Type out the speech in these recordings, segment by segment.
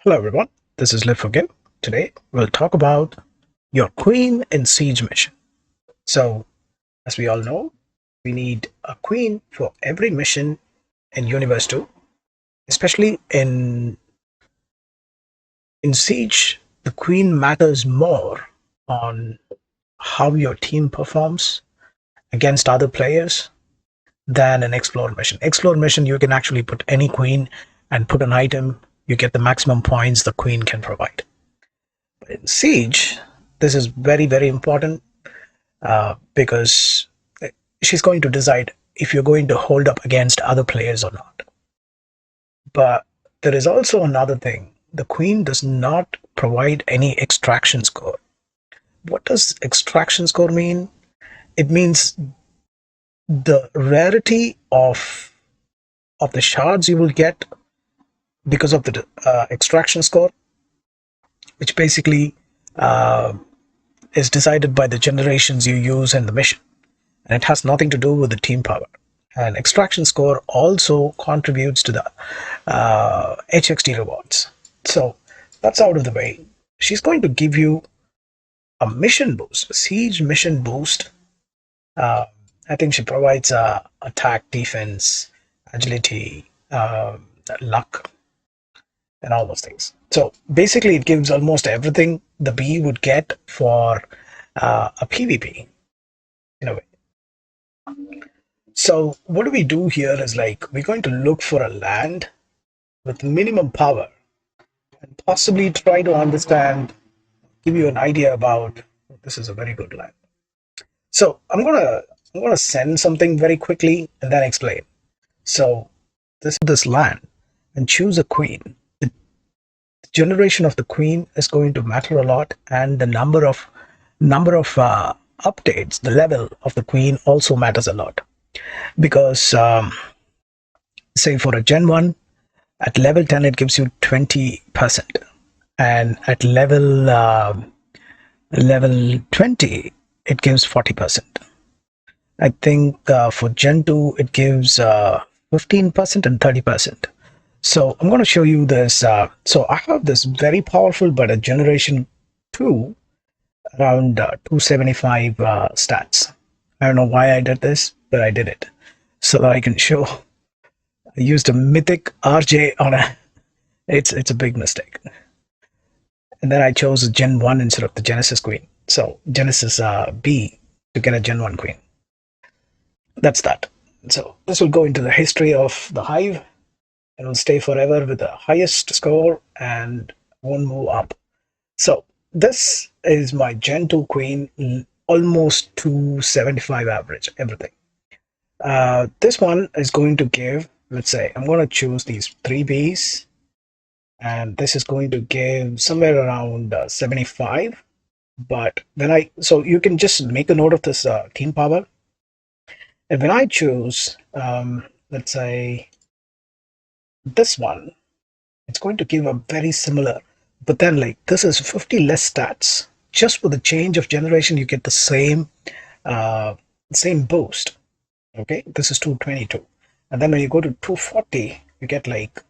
Hello everyone, this is Live for Give. Today we'll talk about your queen in siege mission. So, as we all know, we need a queen for every mission in Universe 2, especially in siege. The queen matters more on how your team performs against other players than an explore mission. Explore mission, you can actually put any queen and put an item, you get the maximum points the queen can provide. But in siege, this is very, very important because she's going to decide if you're going to hold up against other players or not. But there is also another thing. The queen does not provide any extraction score. What does extraction score mean? It means the rarity of the shards you will get because of the extraction score, which basically uh, is decided by the generations you use in the mission, and it has nothing to do with the team power. And extraction score also contributes to the HXT rewards. So that's out of the way. She's going to give you a mission boost, a siege mission boost. Uh, I think she provides attack, defense, agility, luck, and all those things. So basically, it gives almost everything the bee would get for a PvP in a way. So what do we do here is like we're going to look for a land with minimum power and possibly try to understand, give you an idea about this is a very good land. So I'm gonna send something very quickly and then explain. So this land and choose a queen. The generation of the queen is going to matter a lot, and the number of updates, the level of the queen also matters a lot because say for a Gen 1 at level 10 it gives you 20%, and at level 20 it gives 40%. I think for Gen 2 it gives 15% and 30%. So I'm going to show you this. So I have this very powerful but a generation 2 around 275 stats. I don't know why I did this, but I did it so that I can show. I used a mythic RJ on a. It's a big mistake. And then I chose a Gen 1 instead of the Genesis Queen. So Genesis B to get a Gen 1 Queen. That's that. So this will go into the history of the Hive and will stay forever with the highest score and won't move up. So this is my Gen 2 Queen, almost 275 average, everything. This one is going to give, let's say, I'm going to choose these three Bs, and this is going to give somewhere around 75. But so you can just make a note of this team power. And when I choose, let's say, this one, it's going to give a very similar, but then like this is 50 less stats. Just with the change of generation, you get the uh, same boost. Okay, this is 222. And then when you go to 240, you get like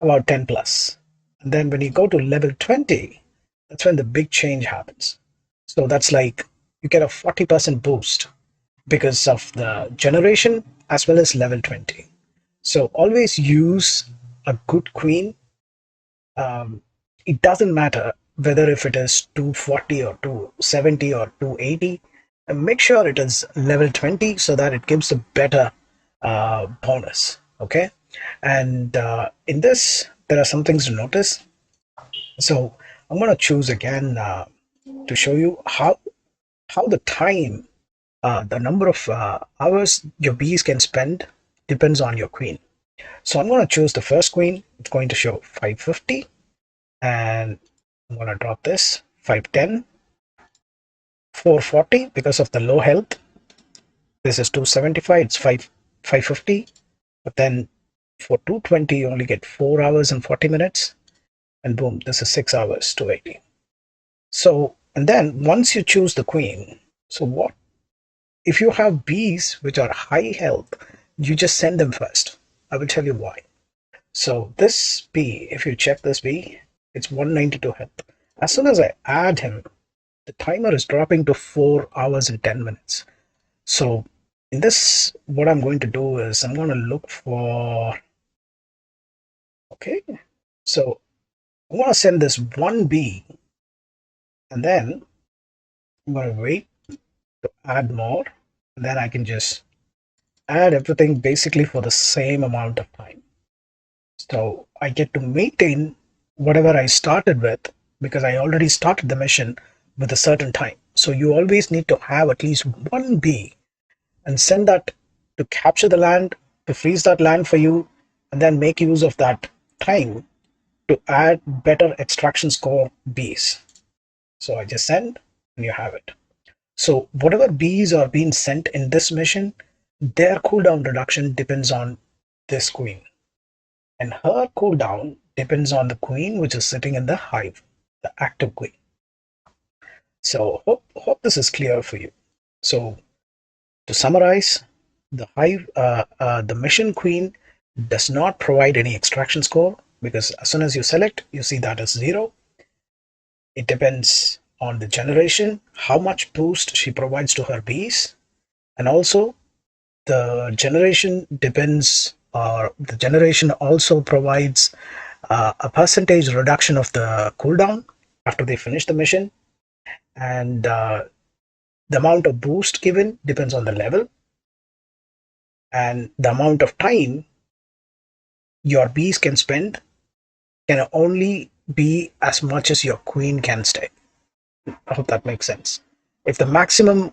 about 10 plus. And then when you go to level 20, that's when the big change happens. So that's like you get a 40% boost because of the generation as well as level 20. So always use a good queen. um, it doesn't matter whether if it is 240 or 270 or 280. Make sure it is level 20 so that it gives a better bonus. Okay, and in this there are some things to notice. So I'm going to choose again to show you how the time, the number of hours your bees can spend depends on your queen. So I'm going to choose the first queen. It's going to show 550, and I'm going to drop this 510, 440 because of the low health. This is 275, it's 550. But then for 220, you only get 4 hours and 40 minutes. And boom, this is 6 hours, 280. So, and then once you choose the queen, so what if you have bees which are high health, you just send them first. I will tell you why. So this bee, if you check this bee, It's 192 health. As soon as I add him, the timer is dropping to 4 hours and 10 minutes. So in this, what I'm going to do is I'm going to look for, okay, so I'm going to send this 1B, and then I'm going to wait to add more, and then I can just add everything basically for the same amount of time. So I get to maintain whatever I started with because I already started the mission with a certain time. So you always need to have at least 1B and send that to capture the land, to freeze that land for you, and then make use of that time to add better extraction score Bs. So I just send and you have it. So whatever Bs are being sent in this mission, their cooldown reduction depends on this queen. And her cooldown depends on the queen which is sitting in the hive, the active queen. So hope this is clear for you. So to summarize, the mission queen does not provide any extraction score because as soon as you select, you see that is 0. It depends on the generation, how much boost she provides to her bees, and also the generation depends, or the generation also provides a percentage reduction of the cooldown after they finish the mission, and the amount of boost given depends on the level, and the amount of time your bees can spend can only be as much as your queen can stay. I hope that makes sense. If the maximum,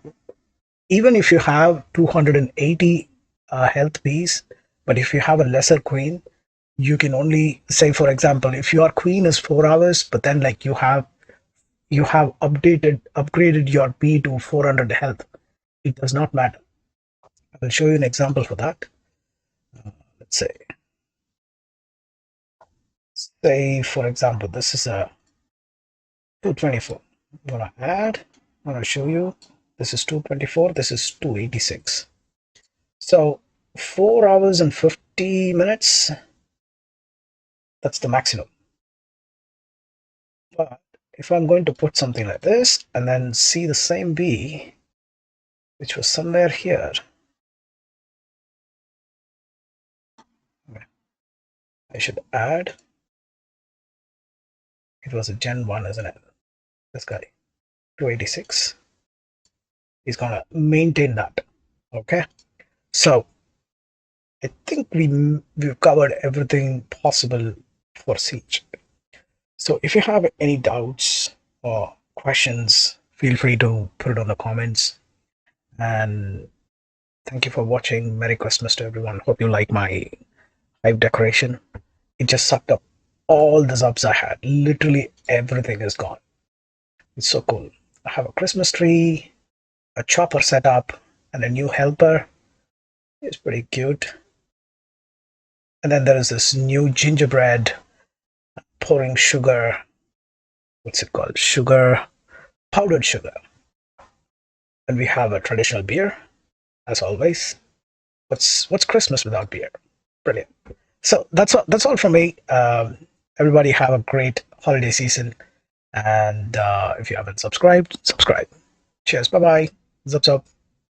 even if you have 280 health bees, but if you have a lesser queen, you can only say, for example, if your queen is 4 hours, but then like you have upgraded your bee to 400 health, it does not matter. I will show you an example for that. Let's say for example, this is a 224. I'm gonna add. I'm gonna show you. This is 224. This is 286. So 4 hours and 50 minutes. That's the maximum. But if I'm going to put something like this and then see the same bee, which was somewhere here, I should add. It was a Gen 1, isn't it? This guy, 286. He's gonna maintain that. Okay. So I think we've covered everything possible for Siege. So if you have any doubts or questions, feel free to put it on the comments. And thank you for watching. Merry Christmas to everyone. Hope you like my hive decoration. It just sucked up all the subs I had. Literally everything is gone. It's so cool. I have a Christmas tree, a chopper set up, and a new helper. It's pretty cute. And then there is this new gingerbread pouring sugar. What's it called? Sugar, powdered sugar. And we have a traditional beer, as always. What's Christmas without beer? Brilliant. So that's all from me. Everybody have a great holiday season, and if you haven't subscribed, subscribe. Cheers. Bye bye. Zup zup.